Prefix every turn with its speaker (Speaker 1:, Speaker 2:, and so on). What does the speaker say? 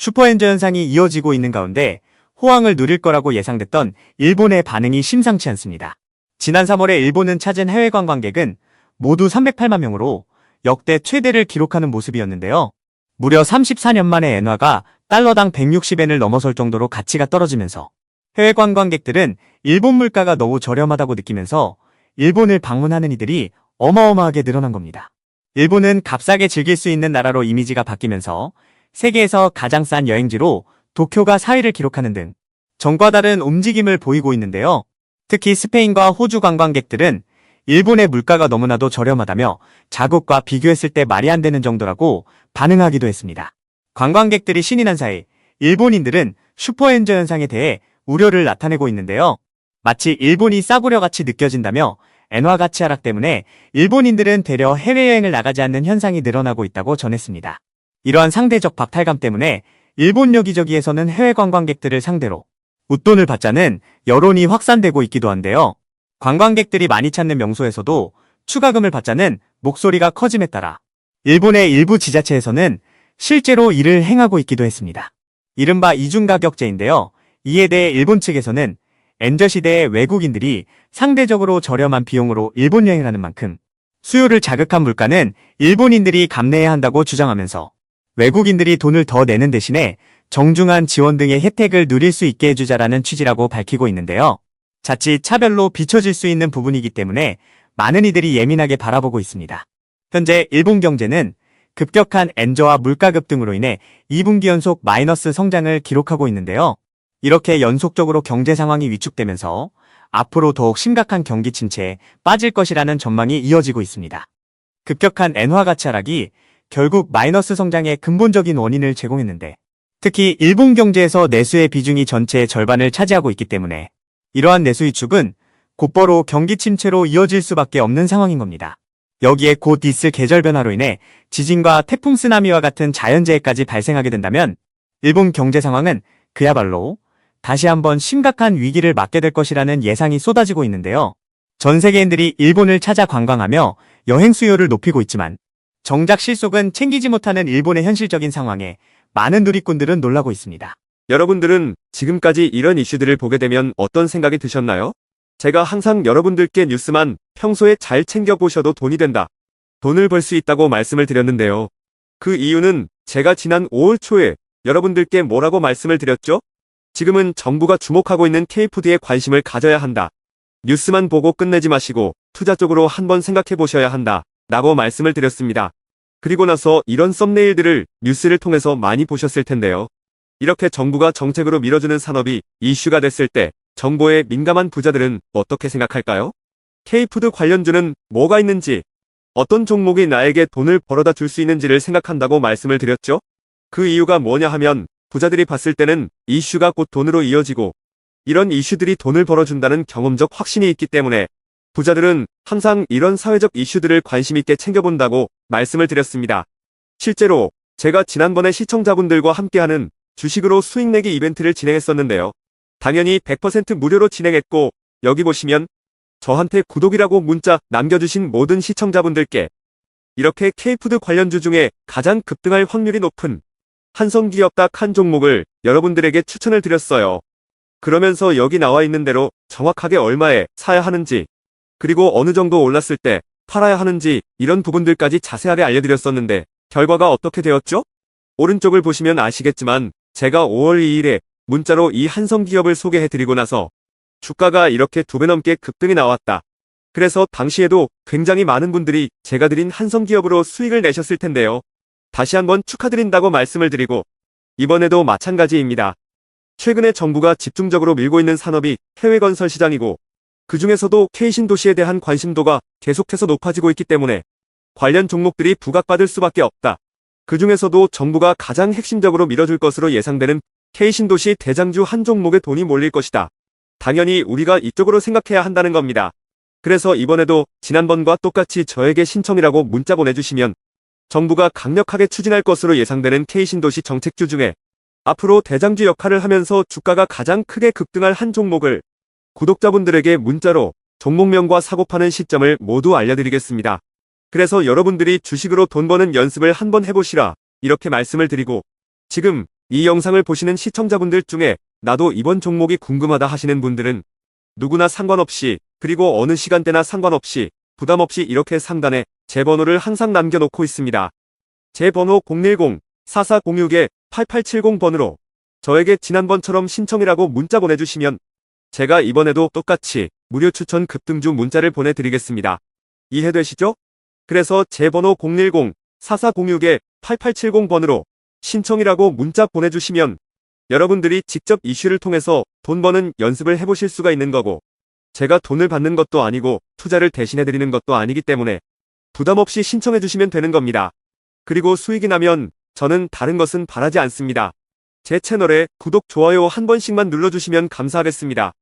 Speaker 1: 슈퍼엔저 현상이 이어지고 있는 가운데 호황을 누릴 거라고 예상됐던 일본의 반응이 심상치 않습니다. 지난 3월에 일본은 찾은 해외 관광객은 모두 308만 명으로 역대 최대를 기록하는 모습이었는데요. 무려 34년 만에 엔화가 달러당 160엔을 넘어설 정도로 가치가 떨어지면서 해외 관광객들은 일본 물가가 너무 저렴하다고 느끼면서 일본을 방문하는 이들이 어마어마하게 늘어난 겁니다. 일본은 값싸게 즐길 수 있는 나라로 이미지가 바뀌면서 세계에서 가장 싼 여행지로 도쿄가 4위를 기록하는 등 전과 다른 움직임을 보이고 있는데요. 특히 스페인과 호주 관광객들은 일본의 물가가 너무나도 저렴하다며 자국과 비교했을 때 말이 안 되는 정도라고 반응하기도 했습니다. 관광객들이 신이 난 사이 일본인들은 슈퍼엔저 현상에 대해 우려를 나타내고 있는데요. 마치 일본이 싸구려 같이 느껴진다며 엔화 가치 하락 때문에 일본인들은 되려 해외여행을 나가지 않는 현상이 늘어나고 있다고 전했습니다. 이러한 상대적 박탈감 때문에 일본 여기저기에서는 해외 관광객들을 상대로 웃돈을 받자는 여론이 확산되고 있기도 한데요. 관광객들이 많이 찾는 명소에서도 추가금을 받자는 목소리가 커짐에 따라 일본의 일부 지자체에서는 실제로 이를 행하고 있기도 했습니다. 이른바 이중가격제인데요. 이에 대해 일본 측에서는 엔저 시대의 외국인들이 상대적으로 저렴한 비용으로 일본 여행을 하는 만큼 수요를 자극한 물가는 일본인들이 감내해야 한다고 주장하면서 외국인들이 돈을 더 내는 대신에 정중한 지원 등의 혜택을 누릴 수 있게 해주자라는 취지라고 밝히고 있는데요. 자칫 차별로 비춰질 수 있는 부분이기 때문에 많은 이들이 예민하게 바라보고 있습니다. 현재 일본 경제는 급격한 엔저와 물가 급등으로 인해 2분기 연속 마이너스 성장을 기록하고 있는데요. 이렇게 연속적으로 경제 상황이 위축되면서 앞으로 더욱 심각한 경기 침체에 빠질 것이라는 전망이 이어지고 있습니다. 급격한 엔화 가치 하락이 결국 마이너스 성장의 근본적인 원인을 제공했는데 특히 일본 경제에서 내수의 비중이 전체의 절반을 차지하고 있기 때문에 이러한 내수 위축은 곧바로 경기 침체로 이어질 수밖에 없는 상황인 겁니다. 여기에 곧 있을 계절 변화로 인해 지진과 태풍 쓰나미와 같은 자연재해까지 발생하게 된다면 일본 경제 상황은 그야말로 다시 한번 심각한 위기를 맞게 될 것이라는 예상이 쏟아지고 있는데요. 전 세계인들이 일본을 찾아 관광하며 여행 수요를 높이고 있지만 정작 실속은 챙기지 못하는 일본의 현실적인 상황에 많은 누리꾼들은 놀라고 있습니다.
Speaker 2: 여러분들은 지금까지 이런 이슈들을 보게 되면 어떤 생각이 드셨나요? 제가 항상 여러분들께 뉴스만 평소에 잘 챙겨보셔도 돈이 된다, 돈을 벌 수 있다고 말씀을 드렸는데요. 그 이유는 제가 지난 5월 초에 여러분들께 뭐라고 말씀을 드렸죠? 지금은 정부가 주목하고 있는 K푸드에 관심을 가져야 한다. 뉴스만 보고 끝내지 마시고 투자 쪽으로 한번 생각해 보셔야 한다 라고 말씀을 드렸습니다. 그리고 나서 이런 썸네일들을 뉴스를 통해서 많이 보셨을 텐데요. 이렇게 정부가 정책으로 밀어주는 산업이 이슈가 됐을 때 정보에 민감한 부자들은 어떻게 생각할까요? K푸드 관련주는 뭐가 있는지, 어떤 종목이 나에게 돈을 벌어다 줄 수 있는지를 생각한다고 말씀을 드렸죠? 그 이유가 뭐냐 하면 부자들이 봤을 때는 이슈가 곧 돈으로 이어지고 이런 이슈들이 돈을 벌어준다는 경험적 확신이 있기 때문에 부자들은 항상 이런 사회적 이슈들을 관심 있게 챙겨본다고 말씀을 드렸습니다. 실제로 제가 지난번에 시청자분들과 함께하는 주식으로 수익 내기 이벤트를 진행했었는데요. 당연히 100% 무료로 진행했고 여기 보시면 저한테 구독이라고 문자 남겨주신 모든 시청자분들께 이렇게 K푸드 관련주 중에 가장 급등할 확률이 높은 한성기업 딱 한 종목을 여러분들에게 추천을 드렸어요. 그러면서 여기 나와 있는 대로 정확하게 얼마에 사야 하는지, 그리고 어느 정도 올랐을 때 팔아야 하는지 이런 부분들까지 자세하게 알려드렸었는데 결과가 어떻게 되었죠? 오른쪽을 보시면 아시겠지만 제가 5월 2일에 문자로 이 한성기업을 소개해드리고 나서 주가가 이렇게 2배 넘게 급등이 나왔다. 그래서 당시에도 굉장히 많은 분들이 제가 드린 한성기업으로 수익을 내셨을 텐데요. 다시 한번 축하드린다고 말씀을 드리고 이번에도 마찬가지입니다. 최근에 정부가 집중적으로 밀고 있는 산업이 해외 건설 시장이고 그 중에서도 K신도시에 대한 관심도가 계속해서 높아지고 있기 때문에 관련 종목들이 부각받을 수밖에 없다. 그 중에서도 정부가 가장 핵심적으로 밀어줄 것으로 예상되는 K신도시 대장주 한 종목에 돈이 몰릴 것이다. 당연히 우리가 이쪽으로 생각해야 한다는 겁니다. 그래서 이번에도 지난번과 똑같이 저에게 신청이라고 문자 보내주시면 정부가 강력하게 추진할 것으로 예상되는 K신도시 정책주 중에 앞으로 대장주 역할을 하면서 주가가 가장 크게 급등할 한 종목을 구독자분들에게 문자로 종목명과 사고파는 시점을 모두 알려드리겠습니다. 그래서 여러분들이 주식으로 돈 버는 연습을 한번 해보시라 이렇게 말씀을 드리고 지금 이 영상을 보시는 시청자분들 중에 나도 이번 종목이 궁금하다 하시는 분들은 누구나 상관없이, 그리고 어느 시간대나 상관없이 부담 없이 이렇게 상단에 제 번호를 항상 남겨놓고 있습니다. 제 번호 010-4406-8870번으로 저에게 지난번처럼 신청이라고 문자 보내주시면 제가 이번에도 똑같이 무료 추천 급등주 문자를 보내드리겠습니다. 이해되시죠? 그래서 제 번호 010-4406-8870번으로 신청이라고 문자 보내주시면 여러분들이 직접 이슈를 통해서 돈 버는 연습을 해보실 수가 있는 거고, 제가 돈을 받는 것도 아니고 투자를 대신해드리는 것도 아니기 때문에 부담 없이 신청해주시면 되는 겁니다. 그리고 수익이 나면 저는 다른 것은 바라지 않습니다. 제 채널에 구독, 좋아요 한 번씩만 눌러주시면 감사하겠습니다.